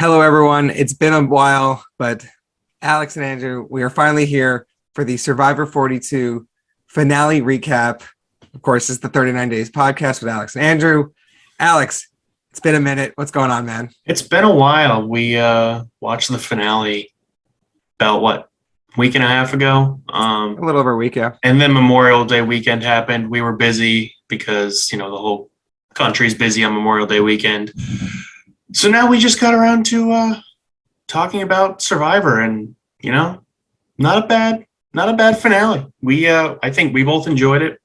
Hello, everyone. It's been a while, but Alex and Andrew, we are finally here for the Survivor 42 finale recap. Of course, it's the 39 Days podcast with Alex and Andrew. Alex, it's been a minute. What's going on, man? It's been a while. We watched the finale about week and a half ago. A little over a week, yeah. And then Memorial Day weekend happened. We were busy because, the whole country's busy on Memorial Day weekend. So now we just got around to talking about Survivor, and not a bad finale. I think we both enjoyed it.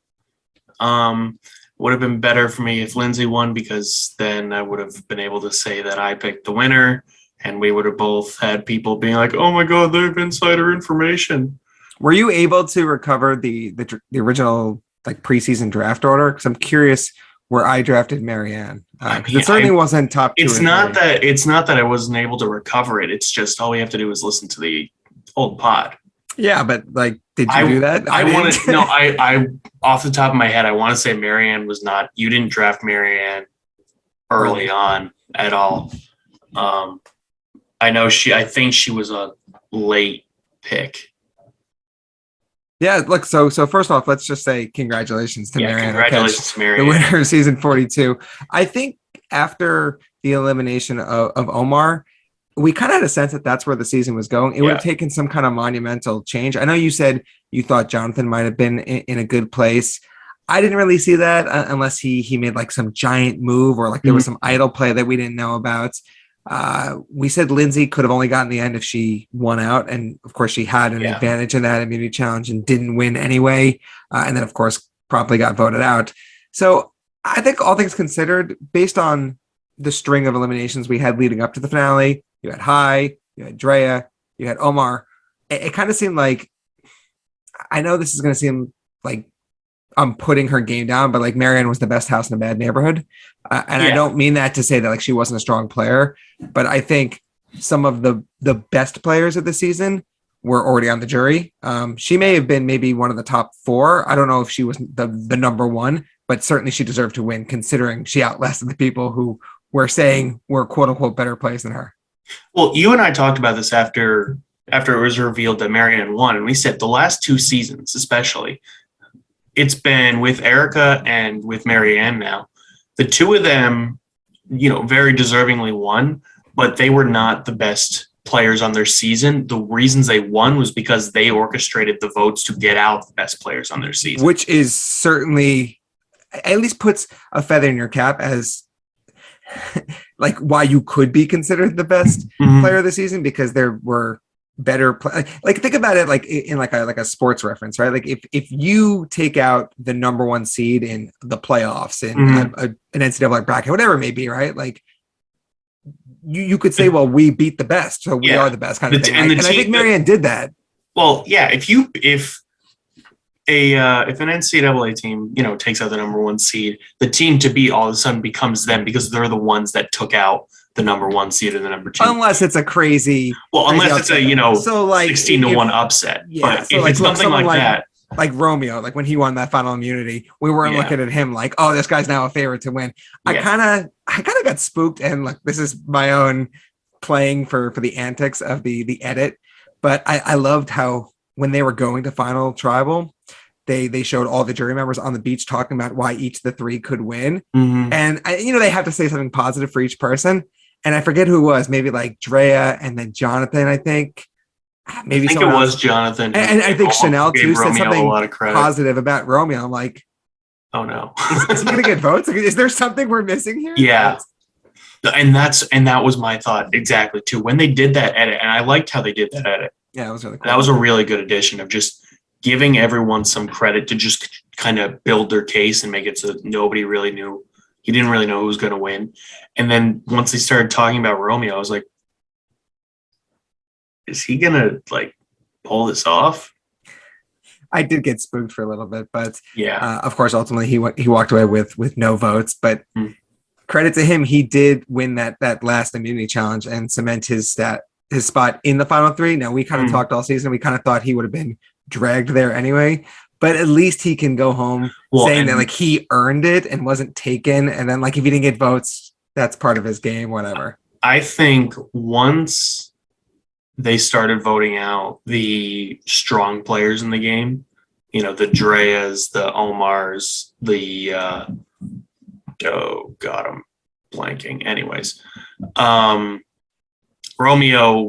Would have been better for me if Lindsay won, because then I would have been able to say that I picked the winner, and we would have both had people being like, "Oh my God, they have insider information." Were you able to recover the original preseason draft order? Because I'm curious where I drafted Marianne. It certainly wasn't top two. It's not that I wasn't able to recover it. It's just all we have to do is listen to the old pod. Yeah, but did you do that? I off the top of my head, I want to say Marianne was not. You didn't draft Marianne early on at all. I think she was a late pick. Yeah, look, so first off, let's just say congratulations to Marianne. Congratulations to Marianne. The winner of season 42. I think after the elimination of Omar, we kind of had a sense that that's where the season was going. It would have taken some kind of monumental change. I know you said you thought Jonathan might have been in a good place. I didn't really see that unless he made some giant move, or there was some idle play that we didn't know about. We said Lindsay could have only gotten the end if she won out. And of course she had an advantage in that immunity challenge and didn't win anyway. And then of course promptly got voted out. So I think all things considered, based on the string of eliminations we had leading up to the finale, you had Hai, you had Drea, you had Omar. It kind of seemed like, I know this is going to seem like I'm putting her game down, but Marianne was the best house in a bad neighborhood. I don't mean that to say that she wasn't a strong player, but I think some of the best players of the season were already on the jury. She may have been maybe one of the top four. I don't know if she was the number one, but certainly she deserved to win, considering she outlasted the people who were saying were quote unquote better players than her. Well, you and I talked about this after it was revealed that Marianne won, and we said the last two seasons, especially, it's been with Erica and with Marianne now. The two of them, very deservingly won, but they were not the best players on their season. The reasons they won was because they orchestrated the votes to get out the best players on their season. Which is certainly, at least puts a feather in your cap as why you could be considered the best player of the season, because there were better think about it in a sports reference, right? If you take out the number one seed in the playoffs in an NCAA bracket, whatever it may be, right? You could say, well, we beat the best, so we are the best kind of thing. And I think Marianne did that. Well, yeah, if an NCAA team, takes out the number one seed, the team to beat all of a sudden becomes them, because they're the ones that took out the number one seed and the number two. Unless it's a crazy unless it's a 16 to 1 upset. Yeah, but if it's something like that, like Romeo, when he won that final immunity, we weren't looking at him like, oh, this guy's now a favorite to win. I kind of got spooked, and this is my own playing for the antics of the edit, but I loved how when they were going to final tribal, they showed all the jury members on the beach talking about why each of the three could win. And they have to say something positive for each person. And I forget who it was, maybe Drea and then Jonathan, I think. Maybe I think it was Jonathan. And I think Chanel too said something positive about Romeo. I'm like, oh no. is he going to get votes? Is there something we're missing here? Yeah. And that was my thought exactly too. When they did that edit, and I liked how they did that edit. Yeah, it was really cool. That was a really good addition of just giving everyone some credit to just kind of build their case and make it so that nobody really knew. He didn't really know who was going to win. And then once they started talking about Romeo, I was like, is he going to pull this off? I did get spooked for a little bit, but of course, ultimately he walked away with no votes, but credit to him. He did win that last immunity challenge and cement his spot in the final three. Now we kind of talked all season. We kind of thought he would have been dragged there anyway, but at least he can go home saying that he earned it and wasn't taken. And then if he didn't get votes, that's part of his game, whatever. I think once they started voting out the strong players in the game, the Dreas, the Omars, oh God, I'm blanking. Anyways, Romeo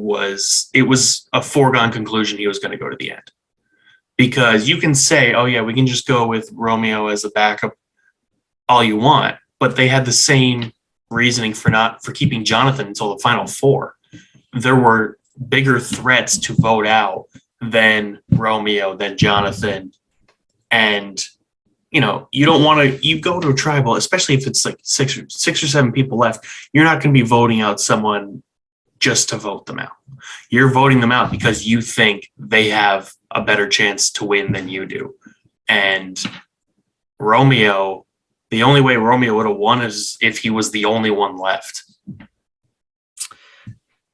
it was a foregone conclusion he was going to go to the end, because you can say, oh yeah, we can just go with Romeo as a backup all you want, but they had the same reasoning for keeping Jonathan until the final four. There were bigger threats to vote out than Romeo, than Jonathan. And, you don't want to, you go to a tribal, especially if it's like six or seven people left, you're not going to be voting out someone just to vote them out. You're voting them out because you think they have a better chance to win than you do. And Romeo, the only way Romeo would have won is if he was the only one left.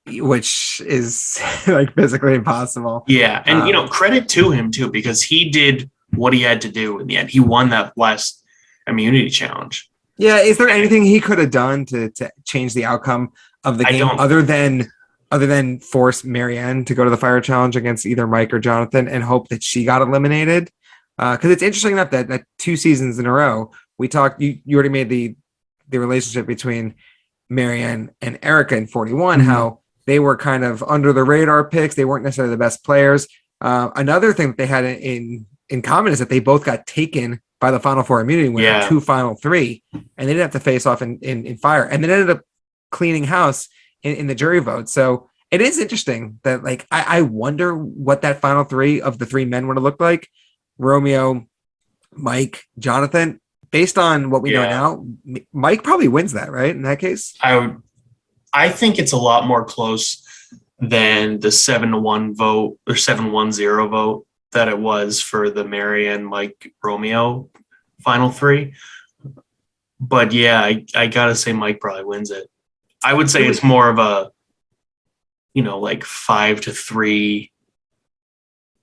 Which is like physically impossible. Yeah. And, credit to him too, because he did what he had to do in the end. He won that last immunity challenge. Yeah. Is there anything he could have done to change the outcome of the game other than force Marianne to go to the fire challenge against either Mike or Jonathan and hope that she got eliminated? Because it's interesting enough that 2 seasons in a row, we talked, you already made the relationship between Marianne and Erica in 41, how they were kind of under the radar picks. They weren't necessarily the best players. Another thing that they had in common is that they both got taken by the Final Four immunity winner, 2 Final 3, and they didn't have to face off in fire. And then ended up cleaning house in the jury vote. So it is interesting that, like, I wonder what that Final 3 of the 3 men would have looked like. Romeo, Mike, Jonathan. Based on what we know now, Mike probably wins that, right? In that case, I think it's a lot more close than the 7-1 vote or 7-1-0 vote that it was for the Marianne, Mike, Romeo Final 3. But yeah, I gotta say Mike probably wins it. I would say it's more of a, like 5-3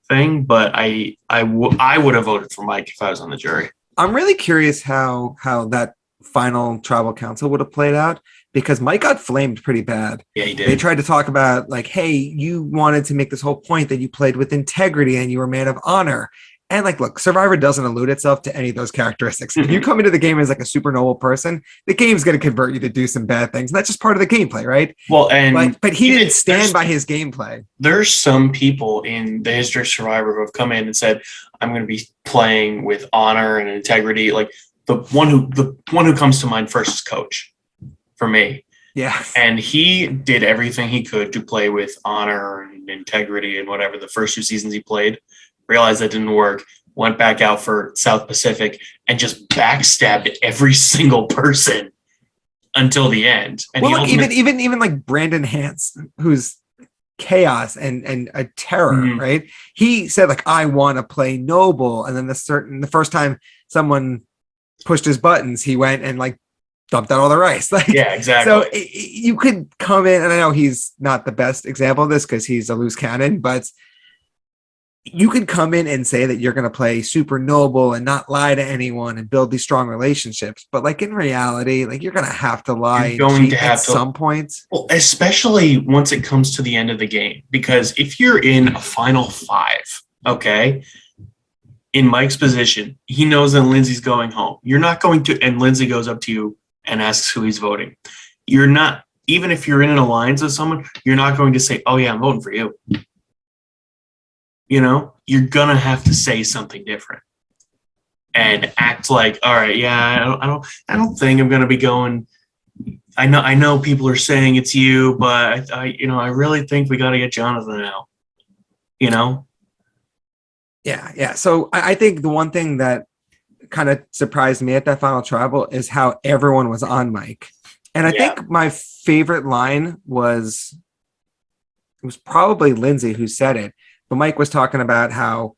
thing. But I would have voted for Mike if I was on the jury. I'm really curious how that final tribal council would have played out, because Mike got flamed pretty bad. Yeah, he did. They tried to talk about, like, hey, you wanted to make this whole point that you played with integrity and you were a man of honor. And, like, look, Survivor doesn't allude itself to any of those characteristics. If you come into the game as like a super noble person, the game's going to convert you to do some bad things. And that's just part of the gameplay, right? Well, and but he didn't stand by his gameplay. There's some people in the history of Survivor who have come in and said, I'm going to be playing with honor and integrity. Like the one who comes to mind first is Coach for me. Yeah. And he did everything he could to play with honor and integrity and whatever the first 2 seasons he played. Realized that didn't work, went back out for South Pacific and just backstabbed every single person until the end. And well, even like Brandon Hance, who's chaos and a terror, right? He said, like, I want to play noble. And then the first time someone pushed his buttons, he went and, like, dumped out all the rice. Like, yeah, exactly. So you could come in, and I know he's not the best example of this because he's a loose cannon, but you could come in and say that you're going to play super noble and not lie to anyone and build these strong relationships. But, like, in reality, like, you're going to have to lie at some point. Well, especially once it comes to the end of the game, because if you're in a final 5, okay, in Mike's position, he knows that Lindsay's going home. You're not going to, and Lindsay goes up to you and asks who he's voting. You're not, even if you're in an alliance with someone, you're not going to say, oh yeah, I'm voting for you. You're going to have to say something different and act like, all right, yeah, I don't think I'm going to be going. I know people are saying it's you, but I really think we got to get Jonathan out, Yeah. So I think the one thing that kind of surprised me at that final tribal is how everyone was on Mike. And I think my favorite line was probably Lindsay who said it, but Mike was talking about how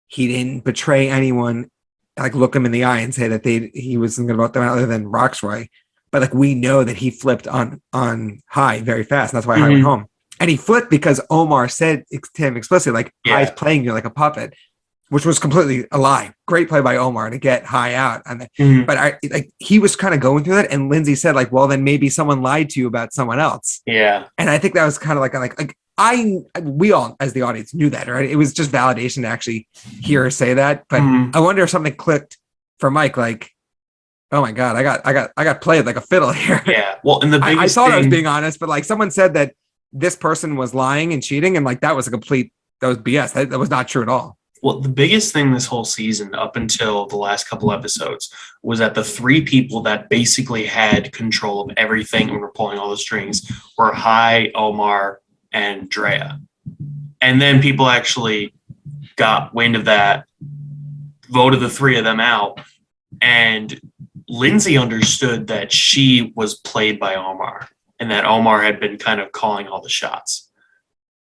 he didn't betray anyone, like look him in the eye and say that he wasn't going to vote them out other than Roxroy. But, like, we know that he flipped on Hai very fast. And that's why Hai went home. And he flipped because Omar said to him explicitly, like, Hai's playing you like a puppet. which was completely a lie. Great play by Omar to get high out. Mhm. But he was kind of going through that. And Lindsay said, like, well, then maybe someone lied to you about someone else. Yeah. And I think that was kind of we all as the audience knew that, right? It was just validation to actually hear her say that. But Mhm. I wonder if something clicked for Mike, like, oh my God, I got played like a fiddle here. Yeah. Well, and the I biggest thought I was thing, being honest, but like someone said that this person was lying and cheating, and like that was BS. That was not true at all. well, the biggest thing this whole season, up until the last couple episodes, was that the three people that basically had control of everything and were pulling all the strings were Hai, Omar, and Drea. And then people actually got wind of that, voted the three of them out, and Lindsay understood that she was played by Omar and that Omar had been kind of calling all the shots.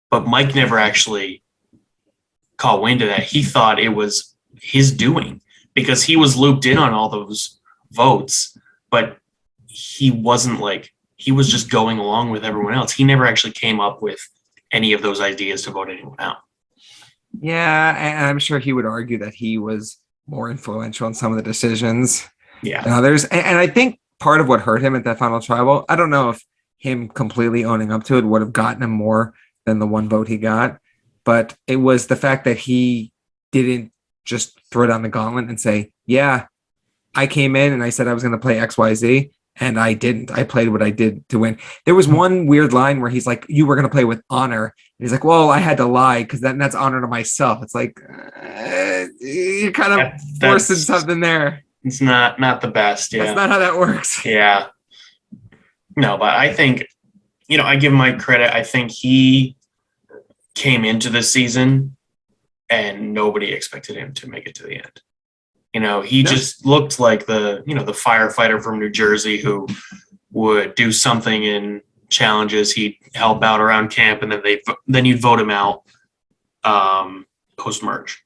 But Mike never actually caught wind of that. He thought it was his doing because he was looped in on all those votes, but he wasn't he was just going along with everyone else. He never actually came up with any of those ideas to vote anyone out. Yeah, and I'm sure he would argue that he was more influential in some of the decisions Yeah. than others. And I think part of what hurt him at that final tribal, I don't know if him completely owning up to it would have gotten him more than the one vote he got, but it was the fact that he didn't just throw down the gauntlet and say, yeah, I came in and I said I was going to play XYZ, and I didn't. I played what I did to win. There was one weird line where he's like, you were going to play with honor. And he's like, well, I had to lie because that's honor to myself. It's like, you're kind of forcing something there. It's not the best. Yeah. That's not how that works. Yeah. No, but I think, I give Mike credit. I think he came into this season and nobody expected him to make it to the end. He just looked like the firefighter from New Jersey who would do something in challenges. He'd help out around camp, and then you'd vote him out post-merge.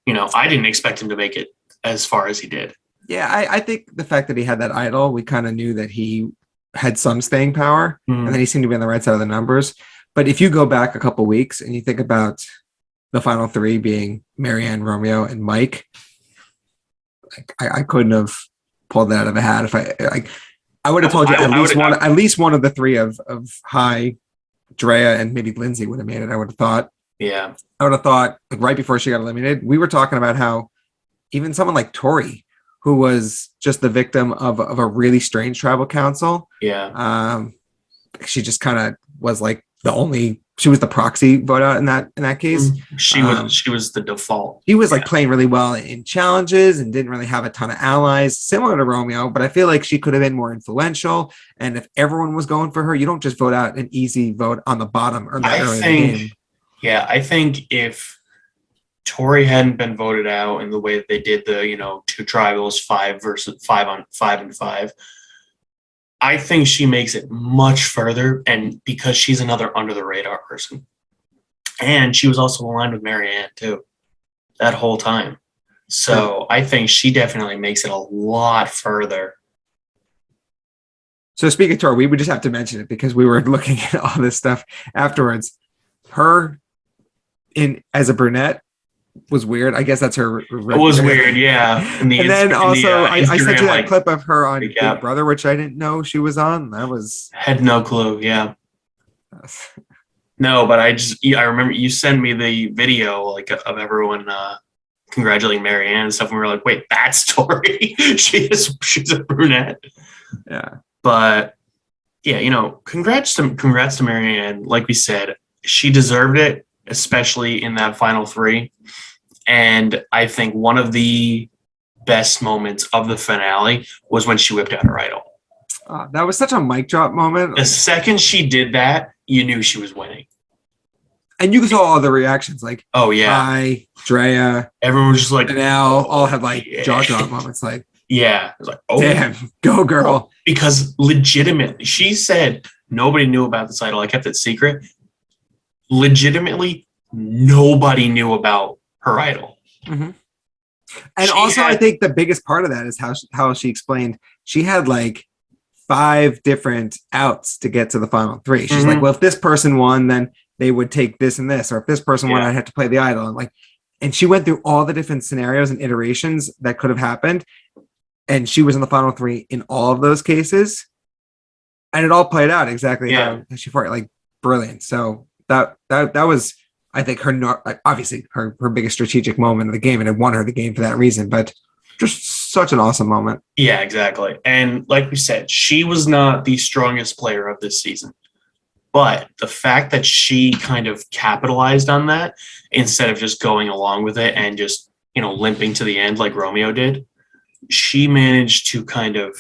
I didn't expect him to make it as far as he did. Yeah, I think the fact that he had that idol, we kind of knew that he had some staying power, and then he seemed to be on the right side of the numbers. But if you go back a couple weeks and you think about the final three being Maryanne, Romeo, and Mike, I couldn't have pulled that out of a hat if I would have told you at least one of the three of Hai, Drea, and maybe Lindsay would have made it. I would have thought. Yeah. I would have thought right before she got eliminated, we were talking about how even someone like Tori, who was just the victim of a really strange tribal council. Yeah. She just kind of was like she was the proxy vote out in that case. She was the default. He was playing really well in challenges and didn't really have a ton of allies, similar to Romeo, but I feel like she could have been more influential. And if everyone was going for her, you don't just vote out an easy vote on the bottom or early in the game. Yeah, I think if Tori hadn't been voted out in the way that they did the, two tribals, 5 versus 5 on 5 and 5, I think she makes it much further, and because she's another under the radar person. And she was also aligned with Maryanne too that whole time. So I think she definitely makes it a lot further. So speaking of Tori, we would just have to mention it because we were looking at all this stuff afterwards. Her as a brunette was weird. I guess that's her. It was weird, yeah. And then also, I sent you that clip of her on Big Brother, which I didn't know she was on. Had no clue. Yeah. No, but I remember you sent me the video of everyone congratulating Maryanne and stuff, and we were like, wait, that's Tori. she's a brunette. Yeah. But yeah, congrats to Maryanne. Like we said, she deserved it, especially in that final three. And I think one of the best moments of the finale was when she whipped out her idol. That was such a mic drop moment. The second she did that, you knew she was winning. And you saw all the reactions, oh yeah, Hai, Drea, everyone was just like, Janelle, all had jaw drop moments. Yeah, it was like, oh damn, go girl. Because legitimately, she said nobody knew about this idol. I kept it secret. Legitimately, nobody knew about her idol. Mm-hmm. And I think the biggest part of that is how she explained she had 5 different outs to get to the final 3. She's like, well, if this person won, then they would take this and this, or if this person won, I'd have to play the idol. And And she went through all the different scenarios and iterations that could have happened. And she was in the final three in all of those cases. And it all played out exactly how she fought, like brilliant. So that was, I think, obviously her biggest strategic moment of the game, and it won her the game for that reason. But just such an awesome moment. Yeah, exactly. And like we said, she was not the strongest player of this season. But the fact that she kind of capitalized on that instead of just going along with it and just, limping to the end like Romeo did, she managed to kind of,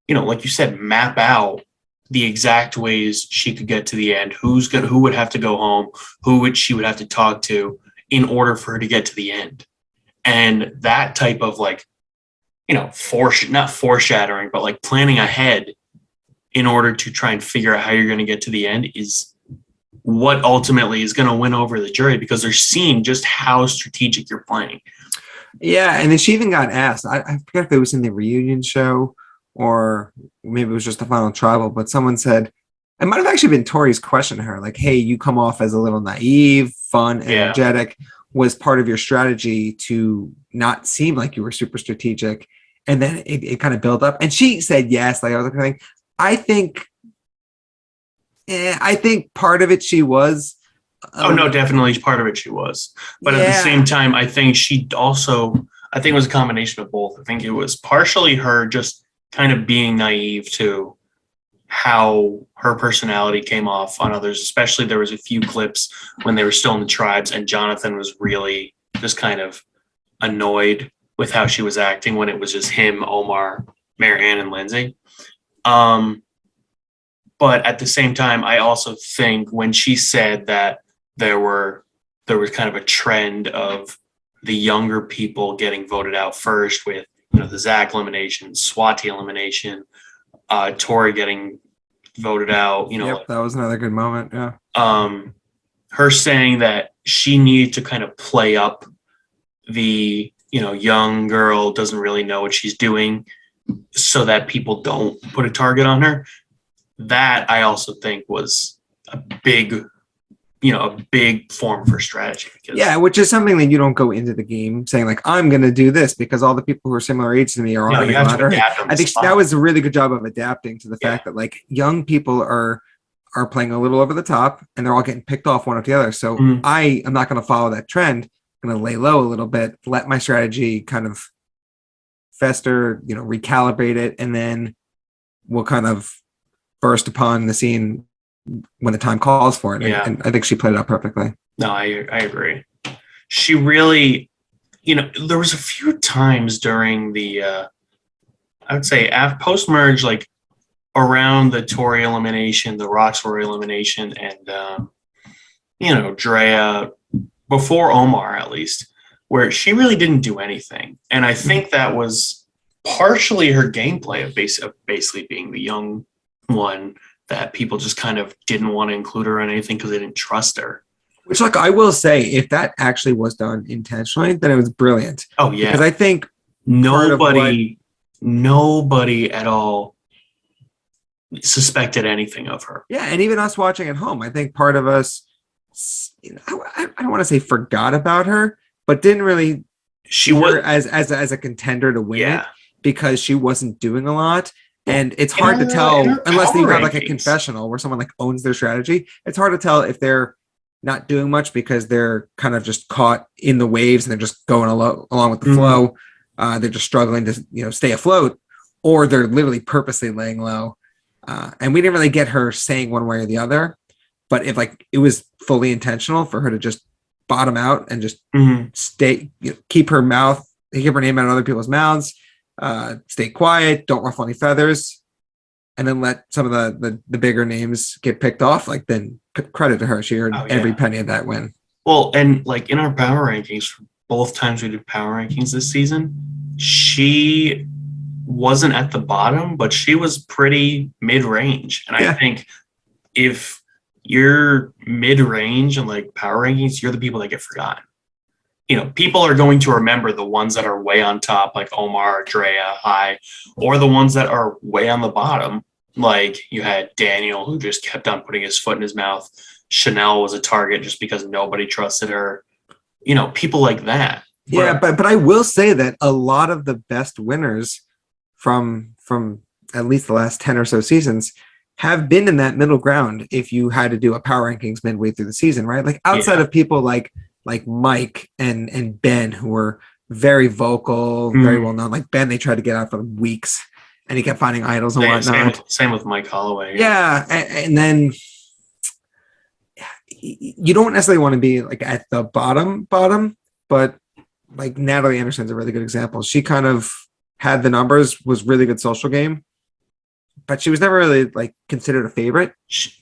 like you said, map out the exact ways she could get to the end, who would have to go home, she would have to talk to in order for her to get to the end. And that type of not foreshadowing, but like planning ahead in order to try and figure out how you're going to get to the end is what ultimately is going to win over the jury, because they're seeing just how strategic you're playing. Yeah. And then she even got asked, I forget if it was in the reunion show or maybe it was just the final tribal, but someone said, it might have actually been Tori's question to her, like, hey, you come off as a little naive, fun, energetic. Was part of your strategy to not seem like you were super strategic? And then it kind of built up. And she said yes. Like I was like, I think part of it she was. No, definitely part of it she was. But at the same time, I think it was a combination of both. I think it was partially her just kind of being naive to how her personality came off on others, especially there was a few clips when they were still in the tribes and Jonathan was really just kind of annoyed with how she was acting when it was just him, Omar, Marianne, and Lindsay. But at the same time, I also think when she said that there was kind of a trend of the younger people getting voted out first with, the Zach elimination, Swati elimination, Tori getting voted out, Yep, that was another good moment. Yeah. Her saying that she needed to kind of play up the, young girl doesn't really know what she's doing so that people don't put a target on her. That I also think was a big form for strategy. Which is something that you don't go into the game saying like, I'm going to do this because all the people who are similar age to me are all going to go. I think that was a really good job of adapting to the fact that like young people are playing a little over the top and they're all getting picked off one after the other. So I am not going to follow that trend. I'm going to lay low a little bit, let my strategy kind of fester, recalibrate it, and then we'll kind of burst upon the scene when the time calls for it. Yeah. And I think she played it out perfectly. No, I agree. She really, there was a few times during the, I would say post-merge, like around the Tori elimination, the Roxbury elimination, and, Drea, before Omar at least, where she really didn't do anything. And I think that was partially her gameplay of basically being the young one that people just kind of didn't want to include her in anything because they didn't trust her. Which, like, I will say, if that actually was done intentionally, then it was brilliant. Oh, yeah. Because I think nobody at all suspected anything of her. Yeah, and even us watching at home, I think part of us, I don't want to say forgot about her, but didn't really she was as a contender to win it because she wasn't doing a lot. And it's hard to tell unless you have like a confessional where someone like owns their strategy. It's hard to tell if they're not doing much because they're kind of just caught in the waves and they're just going along with the flow. They're just struggling to stay afloat, or they're literally purposely laying low. And we didn't really get her saying one way or the other. But if like it was fully intentional for her to just bottom out and just stay, keep her name out of other people's mouths. Stay quiet, don't ruffle any feathers, and then let some of the bigger names get picked off. Like, then credit to her. She earned every penny of that win. Well, and like in our power rankings, both times we did power rankings this season, she wasn't at the bottom, but she was pretty mid-range. And I think if you're mid-range and like power rankings, you're the people that get forgotten. People are going to remember the ones that are way on top, like Omar, Drea, High, or the ones that are way on the bottom. Like you had Daniel, who just kept on putting his foot in his mouth. Chanel was a target just because nobody trusted her. people like that. Yeah, but I will say that a lot of the best winners from at least the last 10 or so seasons have been in that middle ground if you had to do a power rankings midway through the season, right? Like outside of people like Mike and Ben, who were very vocal, very well known. Like Ben, they tried to get out for weeks and he kept finding idols and whatnot. Same with Mike Holloway. Yeah. And then you don't necessarily want to be like at the bottom, but like Natalie Anderson's a really good example. She kind of had the numbers, was really good social game, but she was never really like considered a favorite.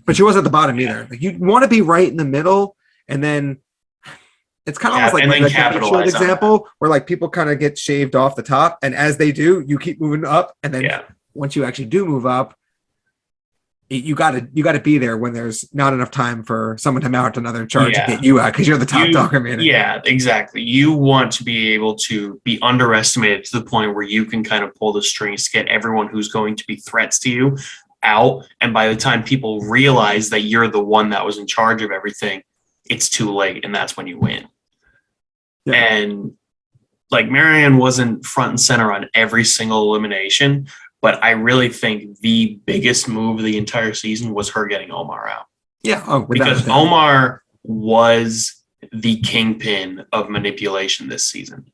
But she wasn't at the bottom either. Like you want to be right in the middle, and then it's kind of almost like the Shield example, where like people kind of get shaved off the top, and as they do, you keep moving up, and then once you actually do move up, you got to be there when there's not enough time for someone to mount another charge to get you out because you're the top dog man. Yeah, exactly. You want to be able to be underestimated to the point where you can kind of pull the strings to get everyone who's going to be threats to you out. And by the time people realize that you're the one that was in charge of everything, it's too late, and that's when you win. Yeah. And like Marianne wasn't front and center on every single elimination, but I really think the biggest move of the entire season was her getting Omar out. Yeah. Because Omar was the kingpin of manipulation this season.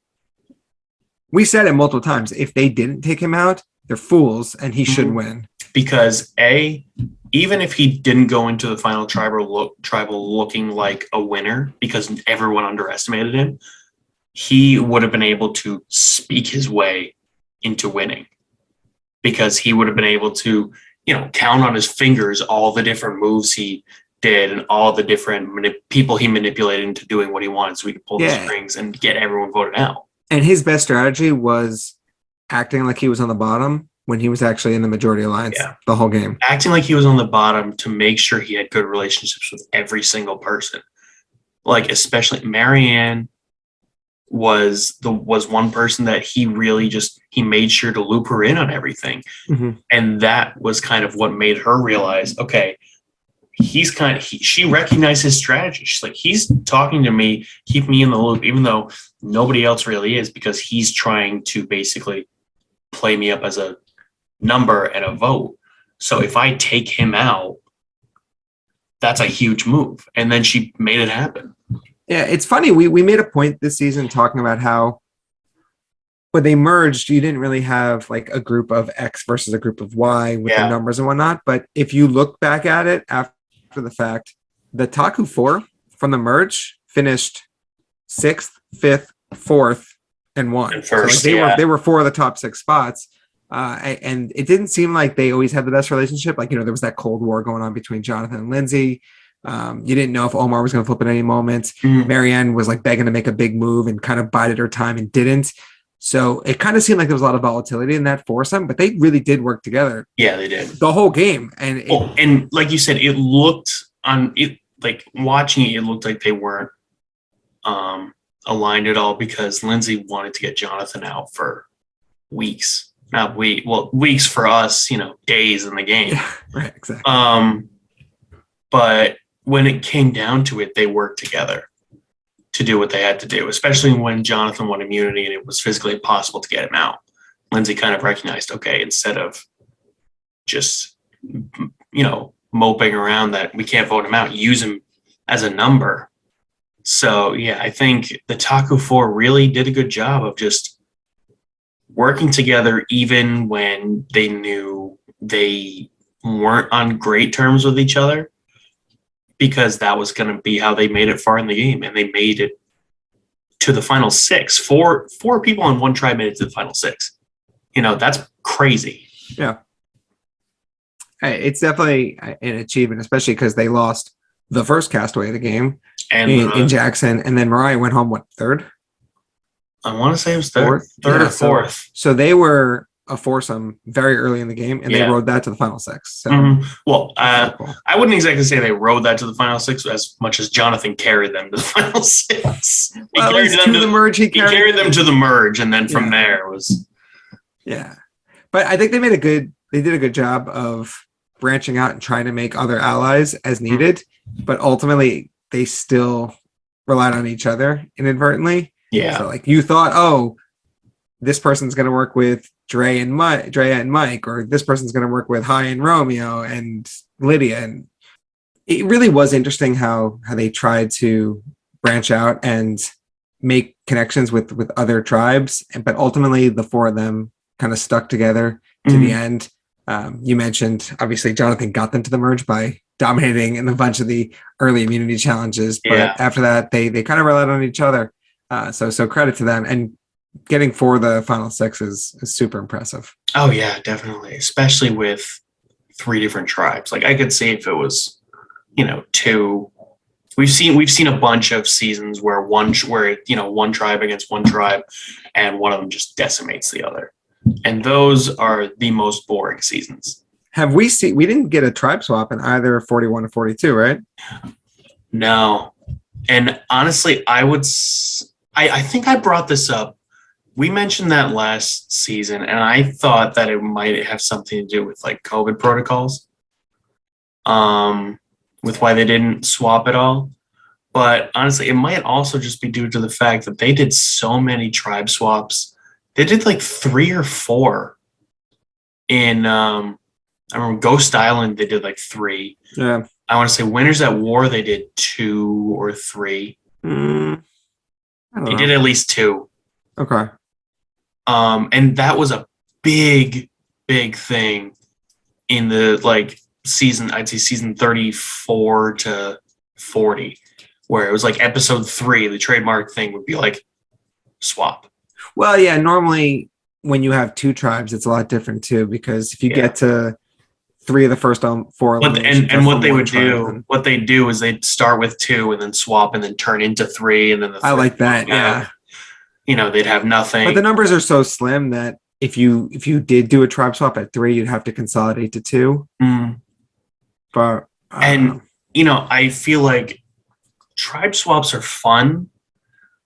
We said it multiple times. If they didn't take him out, they're fools and he should win. Because even if he didn't go into the final tribal looking like a winner because everyone underestimated him, he would have been able to speak his way into winning. Because he would have been able to, count on his fingers all the different moves he did and all the different people he manipulated into doing what he wanted so he could pull the strings and get everyone voted out. And his best strategy was acting like he was on the bottom when he was actually in the majority alliance the whole game. Acting like he was on the bottom to make sure he had good relationships with every single person. Like, especially Marianne was one person that he really he made sure to loop her in on everything. And that was kind of what made her realize, okay, she recognized his strategy. She's like, he's talking to me, keep me in the loop, even though nobody else really is, because he's trying to basically play me up as a number and a vote. So if I take him out, that's a huge move. And then she made it happen. Yeah, it's funny. We made a point this season talking about how when they merged, you didn't really have like a group of X versus a group of Y with the numbers and whatnot. But if you look back at it after the fact, the Taku 4 from the merge finished 6th, 5th, 4th, and 1. And first, so like they were 4 of the top 6 spots. And it didn't seem like they always had the best relationship. Like, there was that Cold War going on between Jonathan and Lindsay. You didn't know if Omar was going to flip at any moment. Marianne was like begging to make a big move and kind of bided her time and didn't. So it kind of seemed like there was a lot of volatility in that foursome, but they really did work together. Yeah, they did the whole game. And like you said, it looked like watching it looked like they weren't aligned at all because Lindsay wanted to get Jonathan out for weeks. Not weeks for us, days in the game. Yeah, right, exactly. But when it came down to it, they worked together to do what they had to do, especially when Jonathan won immunity and it was physically impossible to get him out. Lindsay kind of recognized, okay, instead of just, moping around that we can't vote him out, use him as a number. So, yeah, I think the Taku 4 really did a good job of just working together even when they knew they weren't on great terms with each other. Because that was going to be how they made it far in the game, and they made it to the final 6. Four people on one tribe made it to the final 6. That's crazy. Yeah, it's definitely an achievement, especially because they lost the first castaway of the game in Jackson, and then Mariah went home third. I want to say it was third or fourth. So they were a foursome very early in the game, and they rode that to the final 6. So cool. I wouldn't exactly say they rode that to the final 6 as much as Jonathan carried them to the final 6. He carried them to the merge. He carried them to the merge, and then from there was. Yeah, but I think they did a good job of branching out and trying to make other allies as needed. But ultimately, they still relied on each other inadvertently. Yeah. So like you thought, oh, this person's going to work with Drea and Mike, or this person's going to work with Hai and Romeo and Lydia. And it really was interesting how they tried to branch out and make connections with other tribes. But ultimately, the four of them kind of stuck together to the end. You mentioned, obviously, Jonathan got them to the merge by dominating in a bunch of the early immunity challenges. But after that, they kind of relied on each other. So credit to them. And getting for the final six is super impressive. Oh yeah, definitely. Especially with 3 different tribes. Like I could see if it was, 2. We've seen a bunch of seasons where one tribe against one tribe, and one of them just decimates the other. And those are the most boring seasons. We didn't get a tribe swap in either 41 or 42, right? No. And honestly, I think I brought this up. We mentioned that last season, and I thought that it might have something to do with like COVID protocols, with why they didn't swap at all. But honestly, it might also just be due to the fact that they did so many tribe swaps. They did like 3 or 4 in, I remember Ghost Island, they did like 3. Yeah. I want to say Winners at War, they did 2 or 3. They did at least 2. Okay. And that was a big thing in the like season, I'd say season 34 to 40, where it was like episode 3, the trademark thing would be like swap. Well, yeah, normally when you have 2 tribes, it's a lot different too, because if you get to 3 of the first 4 eliminations, and what they would do, what they do is they'd start with 2 and then swap and then turn into 3, and then the I like that. Yeah. They'd have nothing. But the numbers are so slim that if you did do a tribe swap at 3, you'd have to consolidate to 2. But I feel like tribe swaps are fun,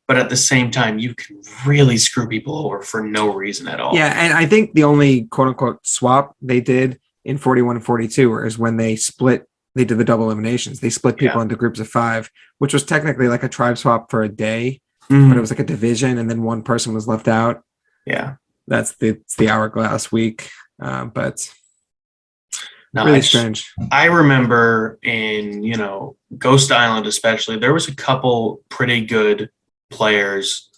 but at the same time, you can really screw people over for no reason at all. Yeah, and I think the only quote unquote swap they did in 41 and 42 is when they did the double eliminations. They split people into groups of 5, which was technically like a tribe swap for a day. But it was like a division, and then one person was left out. Yeah, it's the hourglass week, but no, really strange. I remember in Ghost Island, especially, there was a couple pretty good players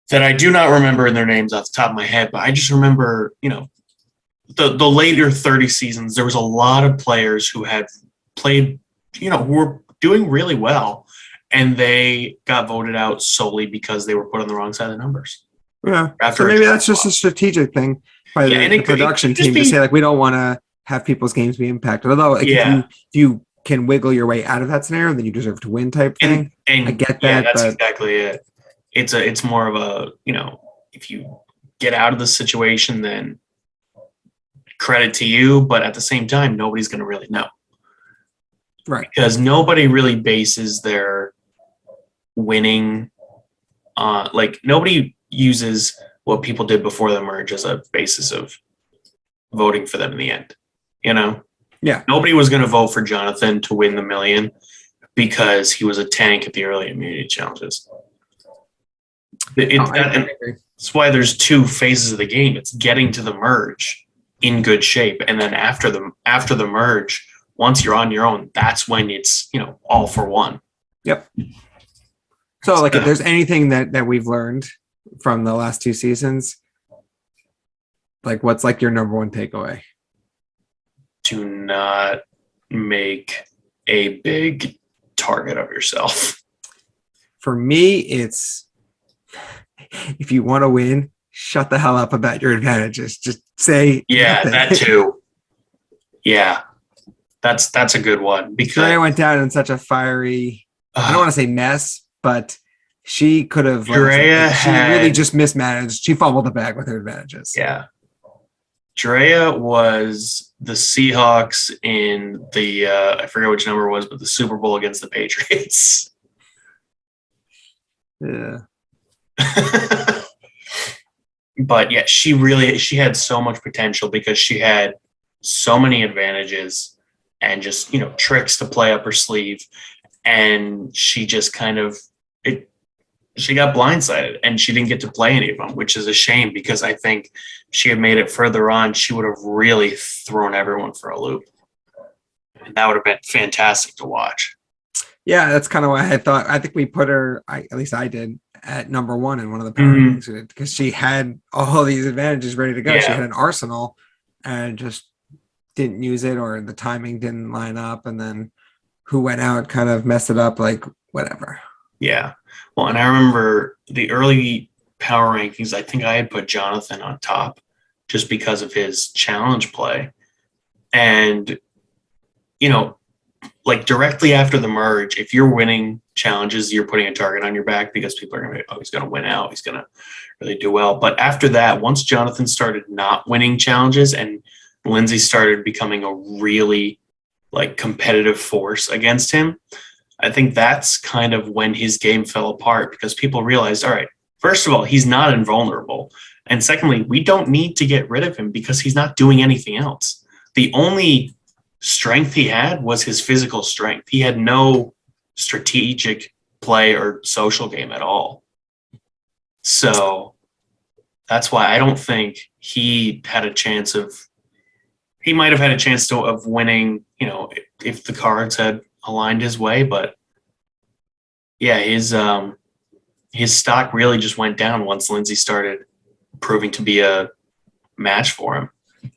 that I do not remember their names off the top of my head, but I just remember the later 30 seasons. There was a lot of players who had played, who were doing really well. And they got voted out solely because they were put on the wrong side of the numbers. Yeah. So maybe that's just a strategic thing by the production team to say, like, we don't want to have people's games be impacted. Although, like, if you can wiggle your way out of that scenario, then you deserve to win type thing. And I get that. Yeah, that's exactly it. It's more of a, if you get out of the situation, then credit to you. But at the same time, nobody's going to really know. Right. Because nobody really bases their winning nobody uses what people did before the merge as a basis of voting for them in the end. Nobody was going to vote for Jonathan to win the million because he was a tank at the early immunity challenges. That's why there's 2 phases of the game. It's getting to the merge in good shape, and then after the merge, once you're on your own, that's when it's all for one. Yep. So, like, if there's anything that we've learned from the last 2 seasons, like, what's like your number 1 takeaway? Do not make a big target of yourself. For me, it's if you want to win, shut the hell up about your advantages. Just say nothing. That too. Yeah, that's a good one because Drea went down in such a fiery. I don't want to say mess. But she could have. She really just mismanaged. She fumbled the bag with her advantages. Yeah. Drea was the Seahawks in the, I forget which number it was, but the Super Bowl against the Patriots. Yeah. But yeah, she had so much potential because she had so many advantages and just, tricks to play up her sleeve. and she just she got blindsided and she didn't get to play any of them, which is a shame because I think she had made it further on. She would have really thrown everyone for a loop. And that would have been fantastic to watch. Yeah, that's kind of why I think we put her, at least I did, at number one in one of the power rankings because she had all these advantages ready to go. Yeah. She had an arsenal and just didn't use it, or the timing didn't line up. And then who went out kind of messed it up, like whatever. Yeah. Well, and I remember the early power rankings, I think I had put Jonathan on top just because of his challenge play. And, you know, like directly after the merge, if you're winning challenges, you're putting a target on your back because people are going to be, oh, he's going to win out. He's going to really do well. But after that, once Jonathan started not winning challenges and Lindsay started becoming a really like competitive force against him, I think that's kind of when his game fell apart because people realized, all right, first of all, he's not invulnerable. And secondly, we don't need to get rid of him because he's not doing anything else. The only strength he had was his physical strength. He had no strategic play or social game at all. So that's why I don't think he had a chance of, he might have had a chance of winning, you know, if the cards had aligned his way, but yeah, his stock really just went down once Lindsay started proving to be a match for him.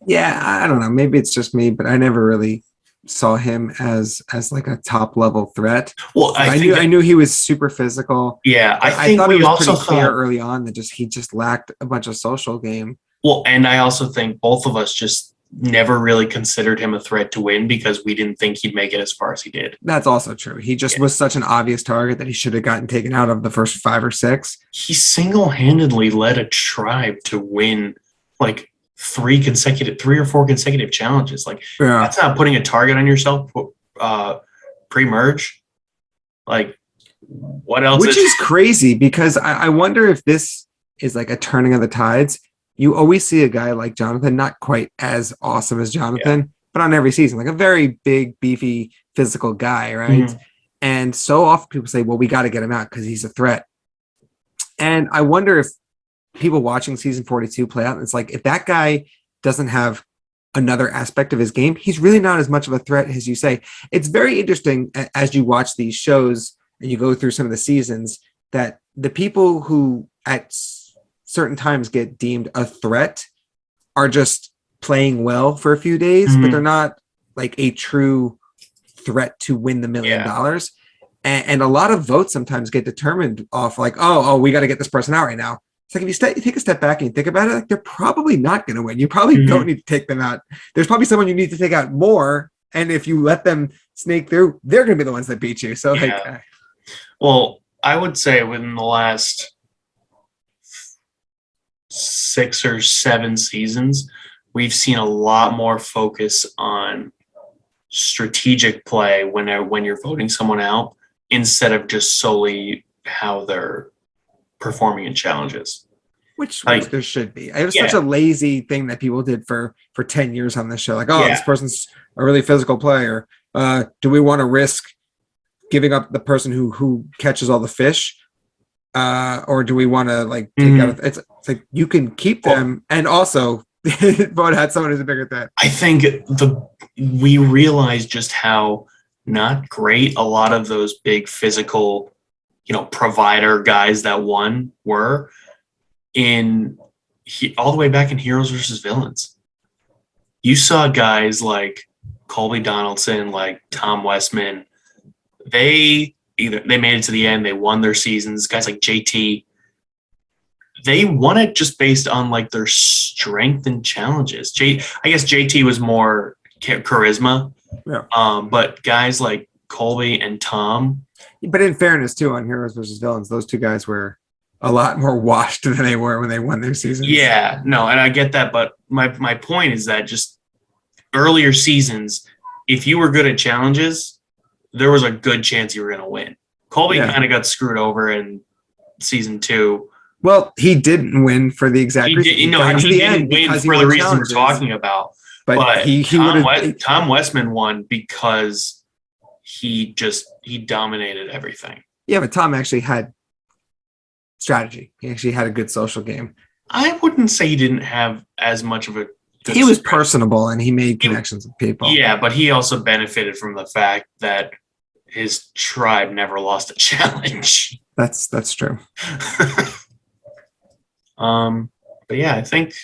Yeah, I don't know. Maybe it's just me, but I never really saw him as like a top level threat. Well, I knew he was super physical. Yeah, I thought it was pretty clear early on that he just lacked a bunch of social game. Well, and I also think both of us just never really considered him a threat to win because we didn't think he'd make it as far as he did. That's also true. He just was such an obvious target that he should have gotten taken out of the first 5 or 6. He single-handedly led a tribe to win like 3 or 4 consecutive challenges. Like that's not putting a target on yourself pre-merge. Like what else? Which is crazy because I wonder if this is like a turning of the tides. You always see a guy like Jonathan, not quite as awesome as Jonathan, but on every season, like a very big, beefy, physical guy, right? Mm-hmm. And so often people say, well, we got to get him out because he's a threat. And I wonder if people watching season 42 play out, it's like, if that guy doesn't have another aspect of his game, he's really not as much of a threat as you say. It's very interesting as you watch these shows and you go through some of the seasons that the people who at certain times get deemed a threat are just playing well for a few days, but they're not like a true threat to win the $1 million. And a lot of votes sometimes get determined off like, oh, we got to get this person out right now. It's like if you take a step back and you think about it, like they're probably not going to win. You probably don't need to take them out. There's probably someone you need to take out more. And if you let them snake through, they're going to be the ones that beat you. So well, I would say within the last 6 or 7 seasons, we've seen a lot more focus on strategic play when you're voting someone out instead of just solely how they're performing in challenges. Which there should be. It was such a lazy thing that people did for 10 years on this show. Like, this person's a really physical player. Do we want to risk giving up the person who catches all the fish? Or do we want to like take out? It's like you can keep them and also vote out someone who's a bigger threat. I think we realize just how not great a lot of those big physical, provider guys that won were all the way back in Heroes versus Villains. You saw guys like Colby Donaldson, like Tom Westman. They made it to the end. They won their seasons. Guys like JT, they won it just based on like their strength and challenges. I guess JT was more charisma. Yeah. But guys like Colby and Tom. But in fairness, too, on Heroes versus Villains, those two guys were a lot more washed than they were when they won their seasons. Yeah, no, and I get that. But my point is that just earlier seasons, if you were good at challenges, there was a good chance you were going to win. Colby kind of got screwed over in season 2. Well, he didn't win for the exact reason. He didn't win for the reason we're talking about. But Tom Westman won because he dominated everything. Yeah, but Tom actually had strategy. He actually had a good social game. I wouldn't say he didn't have as much of a good He was strategy. personable and he made connections with people. Yeah, but he also benefited from the fact that his tribe never lost a challenge. That's true. But yeah, I think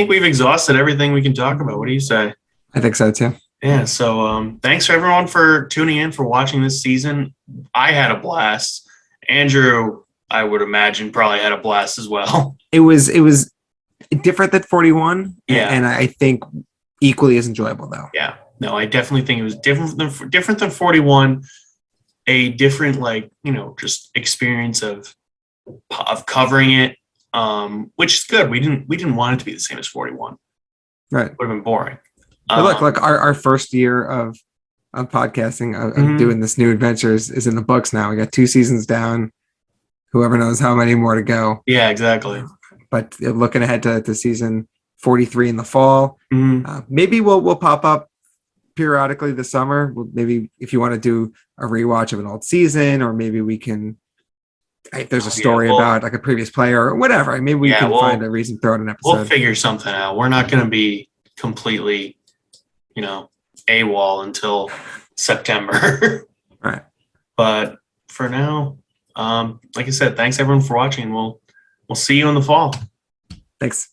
we've exhausted everything we can talk about. What do you say? I think so too. Yeah. So thanks for everyone for tuning in, for watching this season. I had a blast. Andrew, I would imagine, probably had a blast as well. It was different than 41. Yeah. And I think equally as enjoyable though. Yeah. No, I definitely think it was different than 41. A different, just experience of covering it, which is good. We didn't want it to be the same as 41. Right. Would have been boring. But look, our first year of podcasting, of doing this new adventure is in the books now. We got 2 seasons down. Whoever knows how many more to go. Yeah, exactly. But looking ahead to season 43 in the fall, maybe we'll pop up periodically this summer. Maybe if you want to do a rewatch of an old season, or maybe we can, if there's a story about like a previous player or whatever, maybe we can find a reason to throw out an episode. We'll figure something out. We're not going to be completely, AWOL until September. Right. But for now, like I said, thanks everyone for watching. We'll see you in the fall. Thanks.